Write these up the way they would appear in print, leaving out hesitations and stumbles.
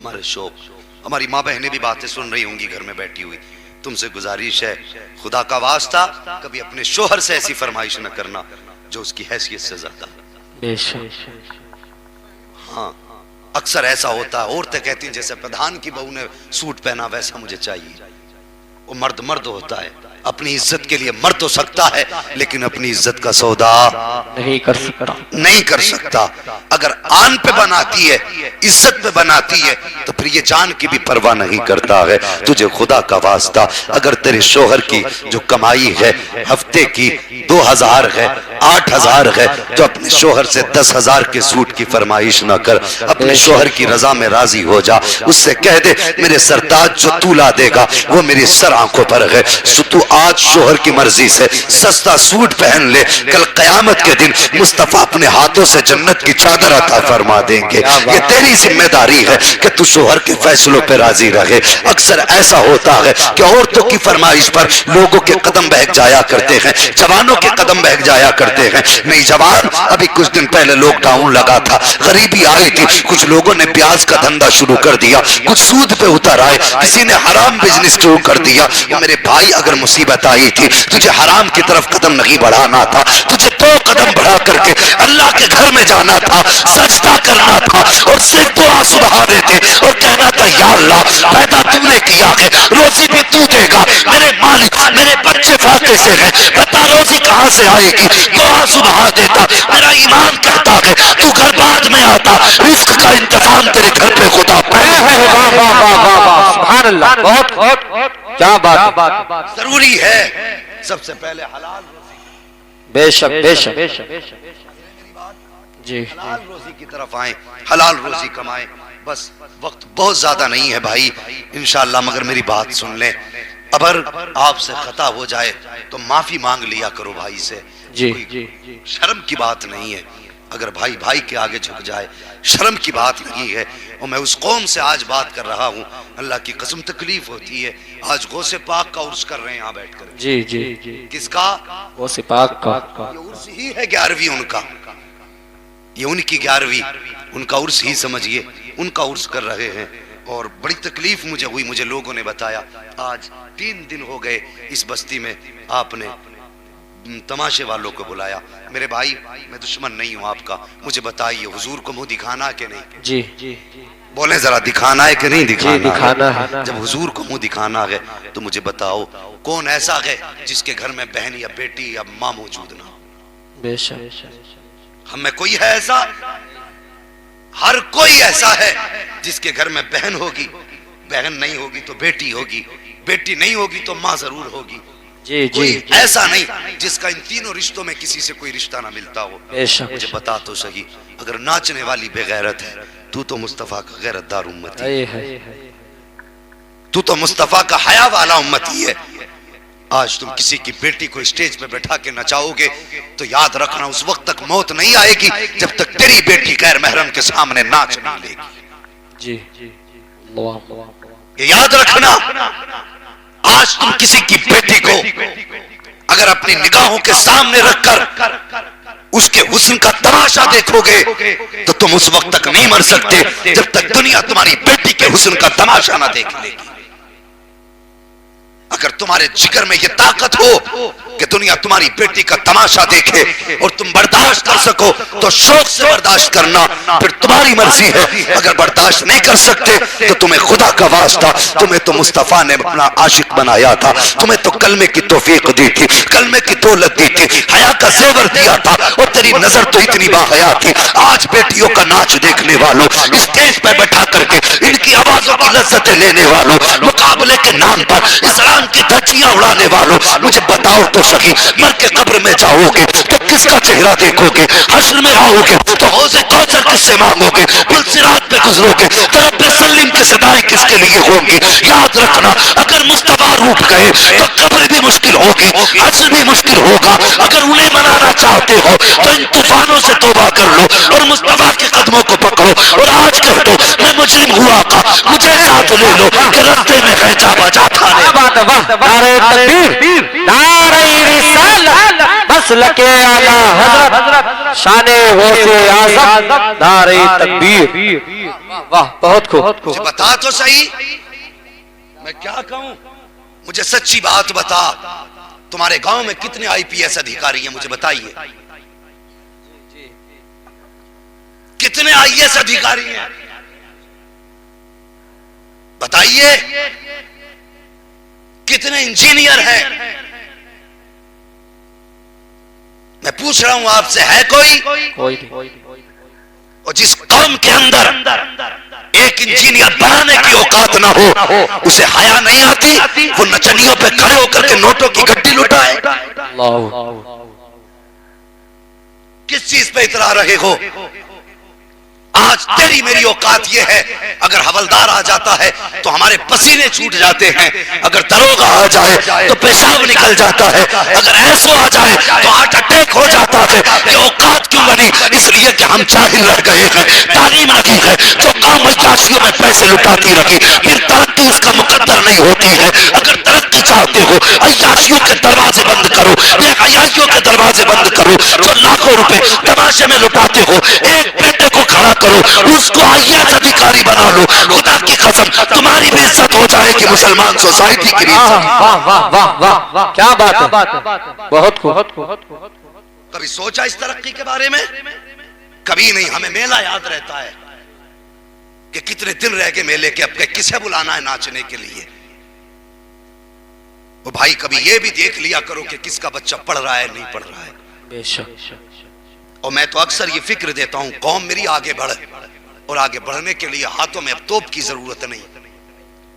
हमारे शौक, हमारी माँ बहनें भी बातें सुन रही होंगी घर में बैठी हुई। तुमसे गुजारिश है, खुदा का वास्ता कभी अपने शोहर से ऐसी फरमाइश न करना जो उसकी हैसियत से ज्यादा। हाँ, अक्सर ऐसा होता है, औरतें कहती हैं जैसे प्रधान की बहू ने सूट पहना वैसा मुझे चाहिए। वो मर्द मर्द होता है, अपनी इज्जत के लिए मर तो सकता है लेकिन अपनी इज्जत का सौदा नहीं कर सकता। अगर आन पे बनाती है, इज्जत पे बनाती है, तो फिर ये जान की भी परवाह नहीं करता है। तुझे खुदा का वास्ता, अगर तेरे शोहर की जो कमाई है हफ्ते की 2000 है, 8000 है, तो अपने शोहर से 10,000 के सूट की फरमाइश ना कर। अपने शोहर की रजा में राजी हो जा। उससे कह दे मेरे सरताज जो तू ला देगा वो मेरी सर आंखों पर है। तू आज शोहर की मर्जी से सस्ता सूट पहन ले, कल कयामत के दिन मुस्तफा अपने हाथों से जन्नत की चादर अता फरमा देंगे। ये तेरी जिम्मेदारी है कि तू शोहर के फैसलों पर राजी रहे। अक्सर ऐसा होता है कि औरतों की फरमाइश पर लोगों के कदम बहक जाया करते हैं, जवानों के कदम बहक जाया करते हैं। नहीं जवान, अभी कुछ दिन पहले लॉकडाउन लगा था, गरीबी आई थी, कुछ लोगों ने प्याज का धंधा शुरू कर दिया, कुछ सूद पे उतर आए, किसी ने हराम बिजनेस शुरू कर दिया। मेरे भाई, अगर मुसीबत आई थी, तुझे हराम की तरफ कदम नहीं बढ़ाना था, तुझे 2 कदम बढ़ा करके अल्लाह के घर में जाना था, सजदा करना था और सिर्फ दुआ सुबह देते और कहना था या अल्लाह, पैदा तूने किया है, रोजी भी तू देगा, मेरे मालिक, मेरे बच्चे फाके से हैं, बता रोजी कहां से आएगी। दुआ सुबह देता, मेरा ईमान कहता है तू घर बाद में आता, रिस्क का इंतजाम तेरे घर पे खुदा। क्या बात, जरूरी है सबसे पहले हलाल रोजी। बेशक जी, हलाल रोजी की तरफ आए, हलाल रोजी कमाएं। बस वक्त बहुत ज्यादा नहीं है भाई, इंशाअल्लाह, मगर मेरी बात सुन ले। अगर आपसे खता हो जाए तो माफी मांग लिया करो भाई से। जी, शर्म की बात नहीं है। अगर भाई भाई के आगे झुक जाए, शर्म की बात नहीं है। और मैं उस कौम से आज बात कर रहा हूँ, अल्लाह की कसम तकलीफ होती है। आज गौसे पाक का उर्स कर रहे हैं यहाँ बैठकर। जी, किसका? गौसे पाक का। ये उर्स ही है 11वीं उनका, ये उनकी 11वीं, उनका उर्स ही समझिए, उनका उर्स कर रहे हैं। और बड़ी तकलीफ मुझे हुई, मुझे लोगों ने बताया आज 3 दिन हो गए इस बस्ती में आपने तमाशे वालों को बुलाया। मेरे भाई, मैं दुश्मन नहीं हूं आपका, मुझे बताइए हुजूर को मुंह दिखाना है कि नहीं? जी, बोले जरा, दिखाना है कि नहीं दिखाना है? जब हुजूर को मुंह दिखाना है तो मुझे बताओ कौन ऐसा है जिसके घर में बहन या बेटी या माँ मौजूद ना हो? बेशक हम में कोई है ऐसा? हर कोई ऐसा है जिसके घर में बहन होगी, बहन नहीं होगी तो बेटी होगी, बेटी नहीं होगी तो माँ जरूर होगी। कोई ऐसा नहीं जिसका इन तीनों रिश्तों में किसी से कोई रिश्ता ना मिलता हो। मुझे बता तो सही, अगर नाचने वाली बेगैरत है, तू तो मुस्तफा का गैरतदार उम्मती है, तू तो मुस्तफा का हया वाला उम्मती है। आज तुम किसी की बेटी को स्टेज पे बैठा के नचाओगे तो याद रखना उस वक्त तक मौत नहीं आएगी जब तक तेरी बेटी गैर महरम के सामने नाच नहीं लेगी। ये याद रखना। आज तुम किसी की बेटी को अगर अपनी निगाहों के सामने रखकर उसके हुस्न का तमाशा देखोगे तो तुम उस वक्त तक नहीं मर सकते जब तक दुनिया तुम्हारी बेटी के हुस्न का तमाशा ना देख लेगी। अगर तुम्हारे जिगर में यह ताकत हो कि दुनिया तुम्हारी बेटी का तमाशा देखे और तुम बर्दाश्त कर सको तो शौक से बर्दाश्त करना, फिर तुम्हारी मर्जी है। अगर बर्दाश्त नहीं कर सकते तो तुम्हें खुदा का वास्ता, तुम्हें तो मुस्तफा ने अपना आशिक बनाया था, तुम्हें तो कलमे की तौफीक दी थी, कलमे की दौलत दी थी, हया का जेवर दिया था और तेरी नजर तो इतनी बाहया थी। आज बेटियों का नाच देखने वालों, स्टेज पर बैठा करके इनकी आवाजों की लज्जतें लेने वालों, मुकाबले के नाम पर इस्लाम की धज्जियां उड़ाने वालों, मुझे बताओ तो सही, मर के कब्र में जाओगे तो किसका चेहरा देखोगे? हश्र में आओगे तो हौज़े कौसर किससे मांगोगे? पुलसिरात पे गुजरोगे तो रब्बे सल्लीम की सदाएं किसके लिए होंगी? याद रखना, अगर मुस्तफा रूठ गए तो कब्र भी मुश्किल होगी, हश्र भी मुश्किल होगा। अगर उन्हें मनाना चाहते हो तो इन तूफानों से तौबा कर लो और मुस्तफा के कदमों को पकड़ो और आज कह दो मैं मुजरिम हुआ था, मुझे साथ ले लो कि रास्ते में खैचा बजा था। नारे तकबीर, नारे रिसालत, बस लके आला हज़रत। शाने गौसे आज़म नारे तकबीर। वाह बहुत खूब। मुझे बता तो सही, मैं क्या कहूं? मुझे सच्ची बात बता, तुम्हारे गांव में कितने आईपीएस अधिकारी हैं? मुझे बताइए, कितने आईएएस अधिकारी हैं? बताइए, कितने इंजीनियर हैं? मैं पूछ रहा हूं आपसे, है कोई? और जिस कौम के अंदर एक इंजीनियर बनाने की औकात ना हो, उसे हया नहीं आती? वो नचनियों पे खड़े होकर के नोटों की गड्डी लुटाए। किस चीज पे इतरा रहे हो? आज तेरी मेरी औकात ये है, अगर हवलदार आ जाता है तो हमारे पसीने छूट जाते हैं, अगर दरोगा आ जाए तो पेशाब निकल जाता है, अगर ऐसो आ जाए तो हार्ट अटैक हो जाता है। ये औकात क्यों बनी? इसलिए कि हम जाहिल रह गए हैं। तालीम रखी है जो काम अय्याशियों में पैसे लुटाती रही, फिर तरक्की उसका मुकद्दर नहीं होती है। अगर तरक्की चाहते हो, अय्याशियों के दरवाजे बंद करो, अय्याशियों के दरवाजे बंद करो। जो लाखों रुपए तमाशे में लुटाते हो, एक बेटे को खड़ा करो, उसको आईएएस अधिकारी बना लो। खुदा की कसम तुम्हारी भी इज्जत हो जाएगी मुसलमान सोसाइटी की। वाह वाह वाह वाह, क्या बात है, बहुत खूब। कभी सोचा इस तरक्की के बारे में? कभी नहीं। हमें मेला याद रहता है कि कितने दिन रह गए मेले के, अब किसे बुलाना है नाचने के लिए। वो भाई कभी ये भी देख लिया करो कि किसका बच्चा पढ़ रहा है नहीं पढ़ रहा है। बेशक। और मैं तो अक्सर ये फिक्र देता हूं, कौम मेरी आगे बढ़े, और आगे बढ़ने के लिए हाथों में अब तोप की जरूरत नहीं,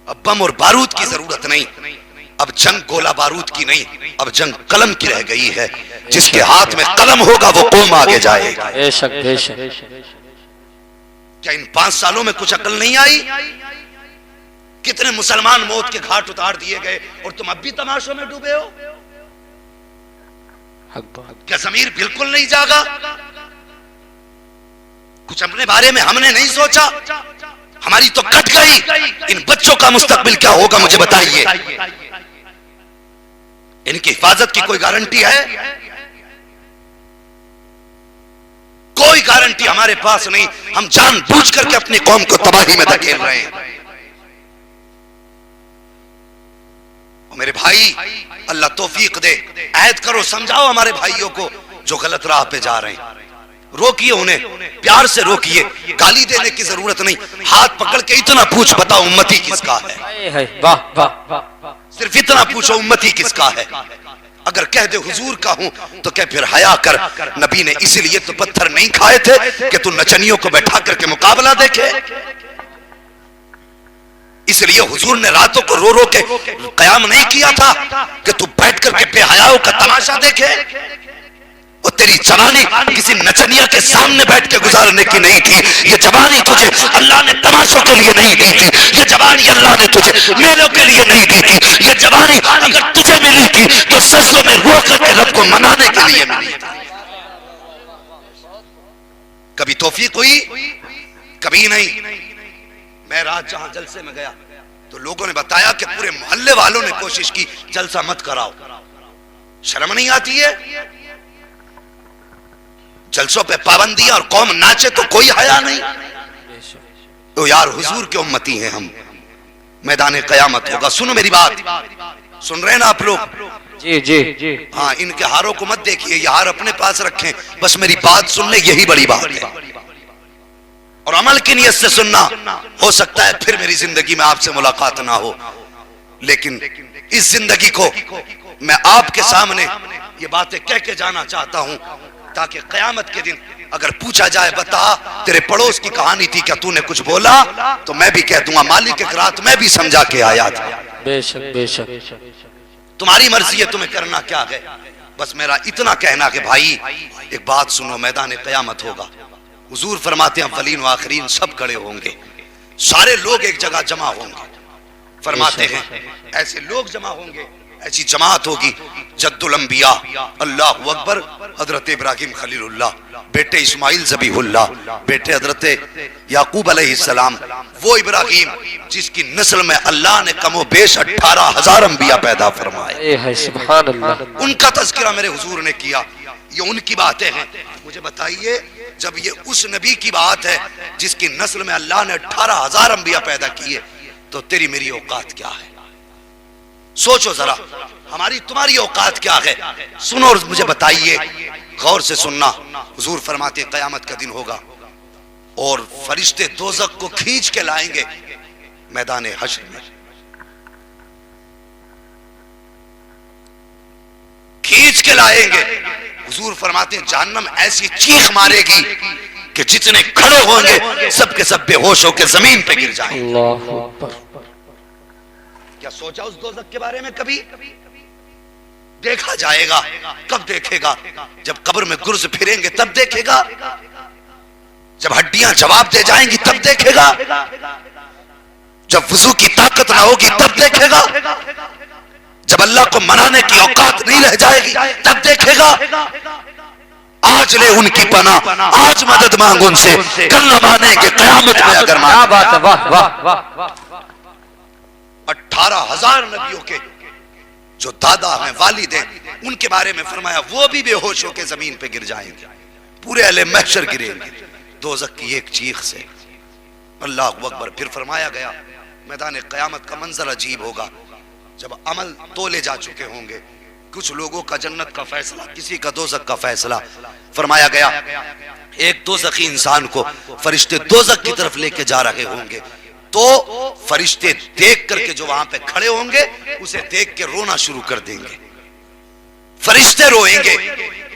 अब बम और बारूद की जरूरत नहीं, अब जंग गोला बारूद की नहीं, अब जंग कलम की रह गई है। जिसके हाथ में कलम होगा वो कौम आगे जाएगा। बेशक बेशक। क्या इन 5 सालों में कुछ अकल नहीं आई? कितने मुसलमान मौत के घाट उतार दिए गए और तुम अब भी तमाशों में डूबे हो? क्या ज़मीर बिल्कुल नहीं जागा? कुछ अपने बारे में हमने नहीं सोचा? हमारी तो कट गई। इन बच्चों का मुस्तकबिल क्या होगा मुझे बताइए? इनकी हिफाजत की कोई गारंटी है? कोई गारंटी हमारे पास नहीं। हम जानबूझ करके अपनी कौम को तबाही में धकेल रहे हैं। मेरे भाई, अल्लाह तौफीक दे, ऐद करो, समझाओ हमारे भाइयों को जो गलत राह पे जा रहे हैं। रोकिए उन्हें, प्यार से रोकिए, गाली देने की जरूरत नहीं। हाथ पकड़ के इतना पूछ, बताओ उम्मती किसका है? वाह वाह। सिर्फ इतना पूछो, उम्मती किसका है? अगर कह दे हुजूर का हूं तो क्या फिर हया कर। नबी ने इसीलिए तो पत्थर नहीं खाए थे कि तू नचनियों को बैठा करके मुकाबला देखे। इसलिए हुजूर ने रातों को रो रो के कयाम नहीं किया था कि तू बैठ करके बेहयाओं का तमाशा देखे। और तेरी जवानी किसी नचनिया के सामने बैठ के गुजारने की नहीं थी। ये जवानी तुझे अल्लाह ने तमाशों के लिए नहीं दी थी। ये जवानी अल्लाह ने तुझे मेलों के लिए नहीं दी थी। ये जवानी अगर तुझे मिली थी तो सजदों में रो करके रब को मनाने के लिए मिली थी। कभी तौफीक हुई? कभी नहीं। मैं रात जहां जलसे में गया तो लोगों ने बताया कि पूरे मोहल्ले वालों ने कोशिश की जलसा मत कराओ। शर्म नहीं आती है? जलसों पे पाबंदी और कौम नाचे तो कोई हया नहीं। तो यार हुजूर के उम्मती हैं हम। मैदान कयामत होगा। सुनो मेरी बात, सुन रहे हैं ना आप लोग? जी जी। हाँ, इनके हारों को मत देखिए, ये हार अपने पास रखें, बस मेरी बात सुन ले, यही बड़ी बात है। और अमल की नियत से सुनना। हो सकता है फिर मेरी जिंदगी में आपसे मुलाकात ना हो, लेकिन इस जिंदगी को मैं आपके सामने ये बातें कह के जाना चाहता हूं ताकि कयामत के दिन अगर पूछा जाए, बता तेरे पड़ोस की कहानी थी, क्या तूने कुछ बोला? तो मैं भी कह दूंगा, मालिक एक रात मैं भी समझा के आया था। बेशक बेशक। तुम्हारी मर्जी है, तुम्हें करना क्या है। बस मेरा इतना कहना कि भाई एक बात सुनो, मैदान कयामत होगा। हुजूर फरमाते हैं अव्वलीन व आखिरीन सब खड़े होंगे, सारे लोग एक जगह जमा होंगे। फरमाते हैं ऐसे लोग जमा होंगे, ऐसी जमात होगी, जद्दुल अंबिया अल्लाहु अकबर हजरत इब्राहिम खलीलुल्लाह, बेटे इस्माइल ज़बीहुल्लाह, बेटे हजरत याकूब अलैहिस्सलाम, वो इब्राहिम जिसकी नस्ल में अल्लाह ने कमो बेश 18,000 अंबिया पैदा फरमाए। सुभान अल्लाह। उनका तज़किरा मेरे हुजूर ने किया। ये उनकी बातें हैं। मुझे बताइए, जब ये उस नबी की बात है जिसकी नस्ल में अल्लाह ने 18,000 अंबिया पैदा किए, तो तेरी मेरी औकात क्या है? सोचो जरा, हमारी तुम्हारी औकात क्या है? सुनो और मुझे बताइए, गौर से सुनना। हुजूर फरमाते कयामत का दिन होगा और फरिश्ते दोज़ख को खींच के लाएंगे मैदान हश्र में, खींच के लाएंगे। हुजूर फरमाते हैं जहन्नम ऐसी चीख मारेगी कि जितने खड़े होंगे सब के सब बेहोश होकर जमीन पे गिर जाएंगे। क्या सोचा उस दोज़ख के बारे में? कभी देखा जाएगा। कब देखेगा? जब कब्र में गुर्ज फिरेंगे तब देखेगा, जब हड्डियां जवाब दे जाएंगी तब देखेगा, जब वुजू की ताकत ना होगी तब देखेगा, जब अल्लाह को मनाने की औकात नहीं रह जाएगी तब देखेगा। आज ले उनकी पना, आज मदद मांग उनसे, कल न मानेंगे कयामत में अगर माने। बात है, वाह वाह वाह। 18,000 नबियों के जो दादा हैं, वालिद हैं, उनके बारे में फरमाया वो भी बेहोश होकर जमीन पे गिर जाएंगे, पूरे अहले महशर गिरेंगे दोज़ख की एक चीख से। अल्लाह अकबर। फिर फरमाया गया मैदान क़यामत का मंजर अजीब होगा, जब अमल तोले जा चुके होंगे, कुछ लोगों का जन्नत का फैसला, किसी का दोज़ख का फैसला। फरमाया गया एक दोज़खी इंसान को फरिश्ते दोज़ख की तरफ लेके जा रहे होंगे, तो फरिश्ते देख करके जो वहां पे खड़े होंगे उसे देख के रोना शुरू कर देंगे। फरिश्ते रोएंगे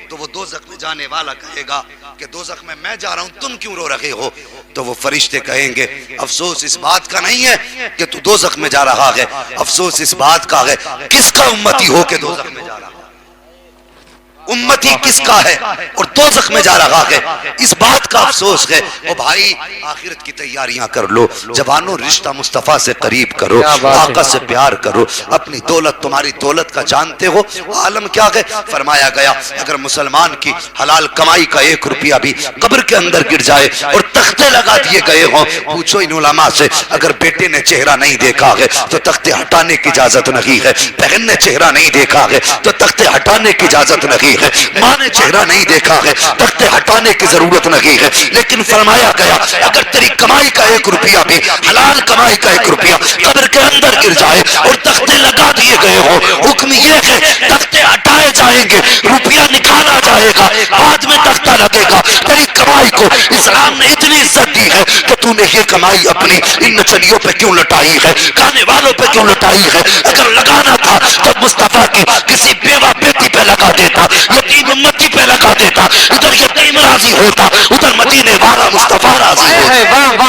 तो वो दोज़ख में जाने वाला कहेगा कि दोज़ख में मैं जा रहा हूं, तुम क्यों रो रहे हो? तो वो फरिश्ते कहेंगे अफसोस इस बात का नहीं है कि तू दोज़ख में जा रहा है, अफसोस इस बात का है किसका उम्मती हो के दोज़ख में जा रहा है, उम्मती किसका है और दोज़ख में जा रहा है, इस बात का अफसोस है। ओ भाई, आखिरत की तैयारियां कर लो जवानों, रिश्ता मुस्तफा से करीब करो, आका से प्यार करो। अपनी दौलत तुम्हारी दौलत का जानते हो आलम क्या है? फरमाया गया अगर मुसलमान की हलाल कमाई का 1 रुपया भी कब्र के अंदर गिर जाए और तख्ते लगा दिए गए हों, पूछो इन उलमा से, अगर बेटे ने चेहरा नहीं देखा है तो तख्ते हटाने की इजाजत नहीं है, बहन ने चेहरा नहीं देखा है तो तख्ते हटाने की इजाजत नहीं है, माँ ने चेहरा नहीं देखा है, तख्ते हटाने की जरूरत नहीं है। लेकिन फरमाया गया अगर तेरी कमाई का 1 रुपया भी, हलाल कमाई का 1 रुपया कब्र के अंदर गिर जाए और तख्ते लगा दिए गए हो, हुक्म ये है तख्ते हटाए जाएंगे, रुपया निकाला जाएगा, बाद में तख्ता लगेगा। तेरी कमाई को इस्लाम ने इतनी इज्जत दी है कि तूने ये कमाई अपनी इन नचनियों पे क्यों लुटाई है, खाने वालों पे क्यों लुटाई है? अगर लगाना था तो मुस्तफा की किसी बेवा बेटी पे लगा देता, यतीम उम्मती पे लगा देता, इधर यतीम राजी होता, उधर मदीने वाला मुस्तफा राजी होता।